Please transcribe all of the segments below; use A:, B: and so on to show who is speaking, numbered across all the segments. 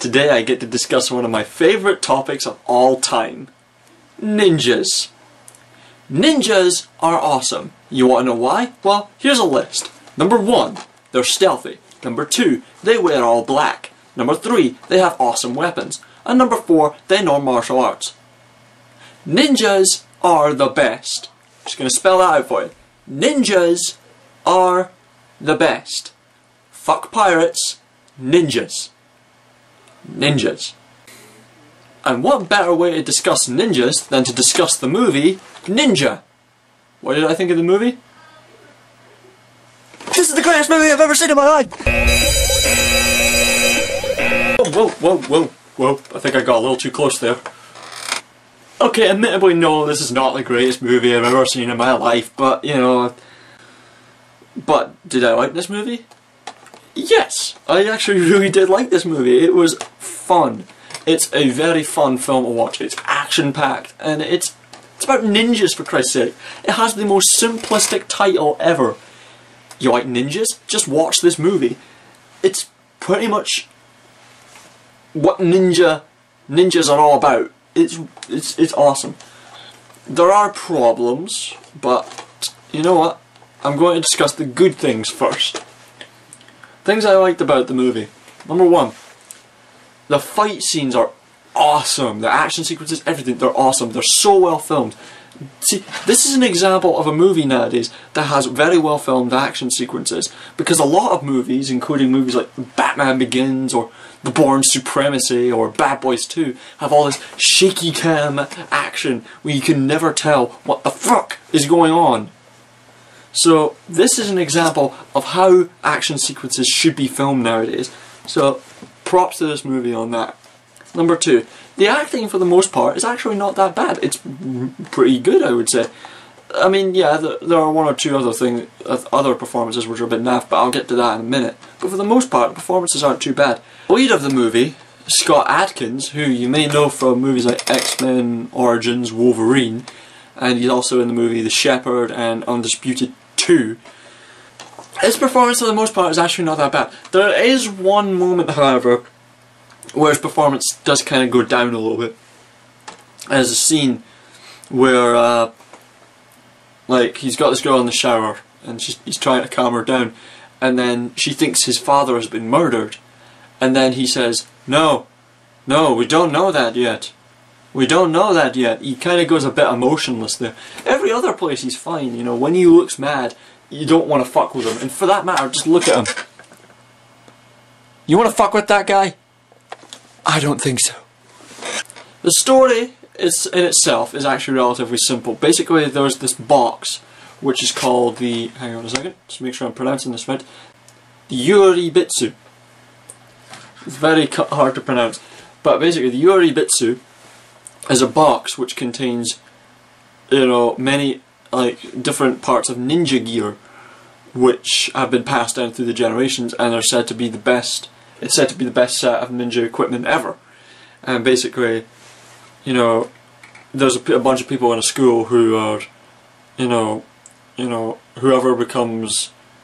A: today I get to discuss one of my favourite topics of all time. Ninjas. Ninjas are awesome. You want to know why? Well, here's a list. Number 1, they're stealthy. Number 2, they wear all black. Number 3, they have awesome weapons. And number 4, they know martial arts. Ninjas are the best. I'm just going to spell that out for you. Ninjas are the best. Fuck pirates. Ninjas. Ninjas. And what better way to discuss ninjas than to discuss the movie Ninja? What did I think of the movie? This is the greatest movie I've ever seen in my life! Whoa. I think I got a little too close there. Okay, admittedly, no, this is not the greatest movie I've ever seen in my life, but, you know... But, did I like this movie? Yes! I actually really did like this movie. It was fun. It's a very fun film to watch. It's action-packed, and it's about ninjas, for Christ's sake. It has the most simplistic title ever. You like ninjas? Just watch this movie. It's pretty much what ninjas are all about. It's awesome. There are problems, but you know what? I'm going to discuss the good things first. Things I liked about the movie. Number 1, the fight scenes are awesome. The action sequences, everything, they're awesome. They're so well filmed. See, this is an example of a movie nowadays that has very well filmed action sequences, because a lot of movies, including movies like Batman Begins or The Bourne Supremacy or Bad Boys 2, have all this shaky cam action where you can never tell what the fuck is going on. So this is an example of how action sequences should be filmed nowadays. So props to this movie on that. Number 2, the acting for the most part is actually not that bad. It's pretty good, I would say. I mean, yeah, there are one or two other performances which are a bit naff, but I'll get to that in a minute. But for the most part, the performances aren't too bad. The lead of the movie, Scott Adkins, who you may know from movies like X-Men Origins Wolverine, and he's also in the movie The Shepherd and Undisputed 2. His performance for the most part is actually not that bad. There is one moment, however, where his performance does kind of go down a little bit. There's a scene where, like, he's got this girl in the shower, and he's trying to calm her down, and then she thinks his father has been murdered, and then he says, no, we don't know that yet. We don't know that yet. He kind of goes a bit emotionless there. Every other place he's fine, you know. When he looks mad, you don't want to fuck with him. And for that matter, just look at him. You want to fuck with that guy? I don't think so. The story in itself is actually relatively simple. Basically, there's this box, which is called the... Hang on a second, just make sure I'm pronouncing this right. The Yuribitsu. It's very hard to pronounce. But basically, the Yuribitsu is a box which contains, you know, many like different parts of ninja gear which have been passed down through the generations and are said to be the best. It's said to be the best set of ninja equipment ever. And basically, you know, there's a bunch of people in a school who are,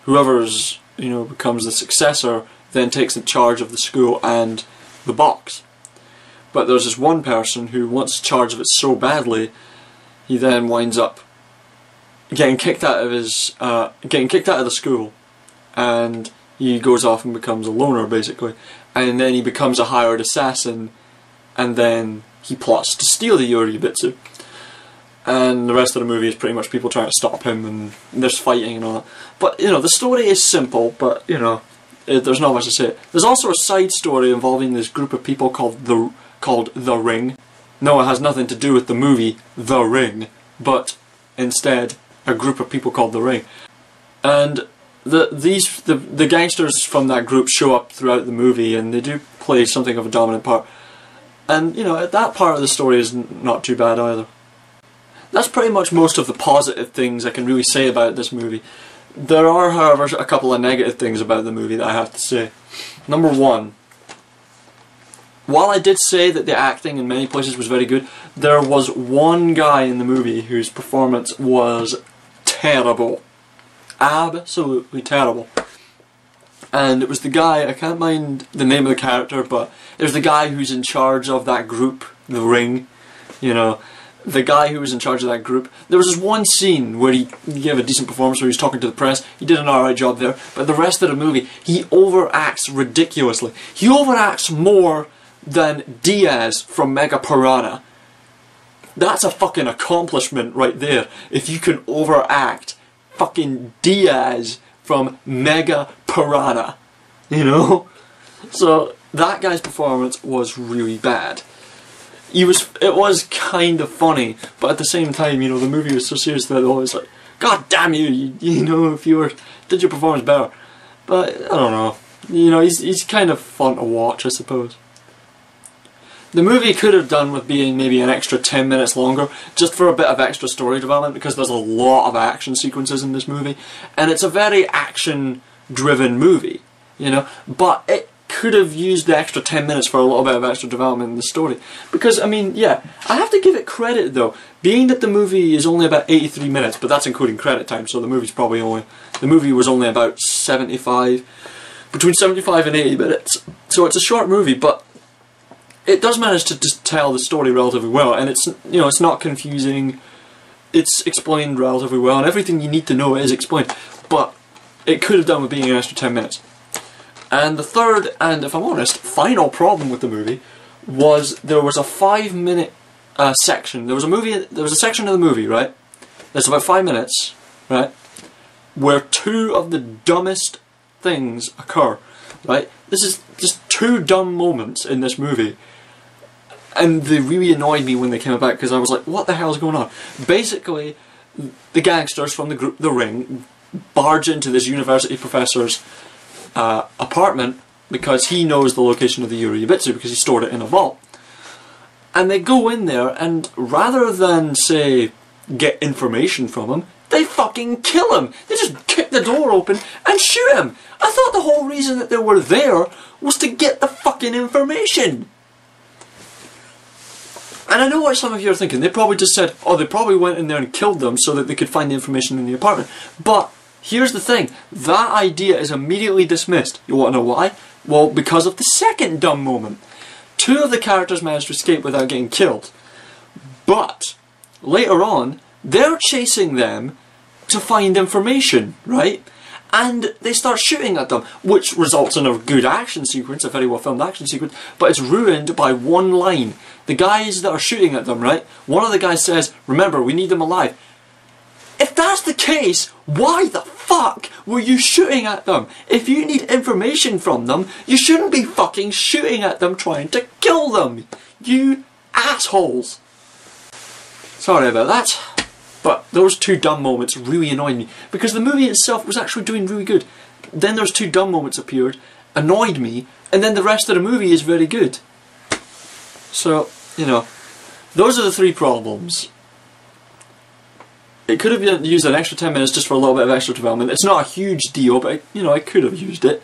A: whoever's becomes the successor then takes in charge of the school and the box. But there's this one person who wants charge of it so badly, he then winds up getting kicked out of the school, and he goes off and becomes a loner basically, and then he becomes a hired assassin, and then he plots to steal the Yuribitsu. And the rest of the movie is pretty much people trying to stop him, and there's fighting and all that. But you know, the story is simple, but you know, there's not much to say. There's also a side story involving this group of people called The Ring. No, it has nothing to do with the movie The Ring, but instead a group of people called The Ring. And the gangsters from that group show up throughout the movie, and they do play something of a dominant part. And you know, that part of the story is not too bad either. That's pretty much most of the positive things I can really say about this movie. There are, however, a couple of negative things about the movie that I have to say. Number 1, while I did say that the acting in many places was very good, there was one guy in the movie whose performance was terrible. Absolutely terrible. and it was the guy, I can't mind the name of the character, but it was the guy who's in charge of that group, The Ring, you know, the guy who was in charge of that group. There was this one scene where he gave a decent performance where he was talking to the press. He did an alright job there, but the rest of the movie, he overacts ridiculously. He overacts more than Diaz from Mega Piranha. That's a fucking accomplishment right there, if you can overact fucking Diaz from Mega Piranha, you know? So that guy's performance was really bad. It was kind of funny, but at the same time, you know, the movie was so serious that I was like, God damn you know, if you did your performance better. But I don't know, you know, he's kind of fun to watch, I suppose. The movie could have done with being maybe an extra 10 minutes longer, just for a bit of extra story development, because there's a lot of action sequences in this movie, and it's a very action-driven movie, you know, but it could have used the extra 10 minutes for a little bit of extra development in the story. Because, I mean, yeah, I have to give it credit though, being that the movie is only about 83 minutes, but that's including credit time, so the movie was only about between 75 and 80 minutes, so it's a short movie, but it does manage to just tell the story relatively well, and it's, you know, it's not confusing, it's explained relatively well, and everything you need to know is explained, but it could have done with being an extra 10 minutes. And the third, and if I'm honest, final problem with the movie was there was a 5-minute section. There was a section of the movie, right? That's about 5 minutes, right? Where two of the dumbest things occur, right? This is just two dumb moments in this movie. And they really annoyed me when they came about, because I was like, what the hell is going on? Basically, the gangsters from the group The Ring barge into this university professor's apartment because he knows the location of the Yuri-Yubitsu because he stored it in a vault. And they go in there, and rather than, say, get information from him, they fucking kill him! They just kick the door open and shoot him! I thought the whole reason that they were there was to get the fucking information! And I know what some of you are thinking. They probably just said, oh, they probably went in there and killed them so that they could find the information in the apartment. But here's the thing, that idea is immediately dismissed. You want to know why? Well, because of the second dumb moment. Two of the characters managed to escape without getting killed. But, later on, they're chasing them to find information, right? And they start shooting at them, which results in a good action sequence, a very well filmed action sequence, but it's ruined by one line. The guys that are shooting at them, right? One of the guys says, remember, we need them alive. If that's the case, why the fuck were you shooting at them? If you need information from them, you shouldn't be fucking shooting at them trying to kill them. You assholes. Sorry about that. But those two dumb moments really annoyed me, because the movie itself was actually doing really good. Then those two dumb moments appeared, annoyed me, and then the rest of the movie is very good. So, you know, those are the three problems. It could have used an extra 10 minutes just for a little bit of extra development. It's not a huge deal, but, you know, I could have used it.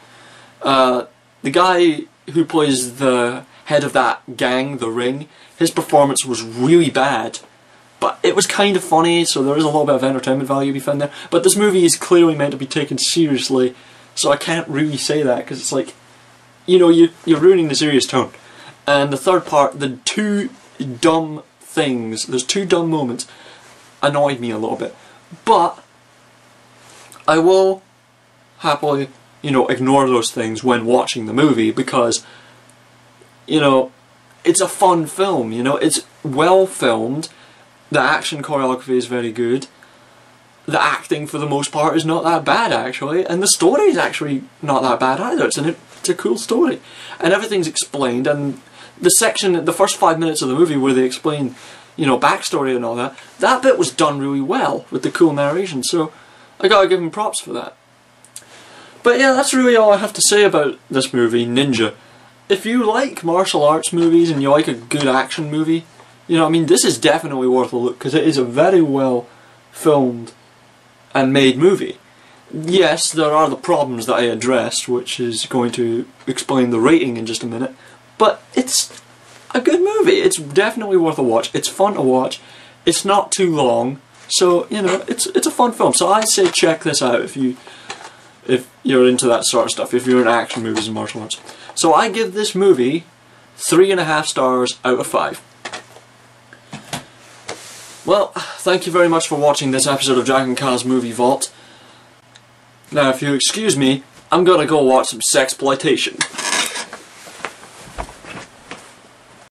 A: The guy who plays the head of that gang, The Ring, his performance was really bad. But it was kind of funny, so there is a little bit of entertainment value to be found there. But this movie is clearly meant to be taken seriously, so I can't really say that, because it's like, you know, you're ruining the serious tone. And the third part, the two dumb things, those two dumb moments, annoyed me a little bit. But I will happily, you know, ignore those things when watching the movie, because, you know, it's a fun film, you know, it's well filmed. The action choreography is very good. The acting, for the most part, is not that bad, actually. And the story is actually not that bad either. It's a cool story. And everything's explained. And the first 5 minutes of the movie where they explain, you know, backstory and all that, that bit was done really well with the cool narration. So I gotta give him props for that. But yeah, that's really all I have to say about this movie, Ninja. If you like martial arts movies and you like a good action movie, you know, I mean, this is definitely worth a look, because it is a very well filmed and made movie. Yes, there are the problems that I addressed, which is going to explain the rating in just a minute, but it's a good movie. It's definitely worth a watch. It's fun to watch. It's not too long, so, you know, it's a fun film. So I say check this out if you if you're into that sort of stuff, if you're in action movies and martial arts. So I give this movie 3.5 stars out of 5. Well, thank you very much for watching this episode of Jack and Kaz Movie Vault. Now, if you excuse me, I'm gonna go watch some sexploitation.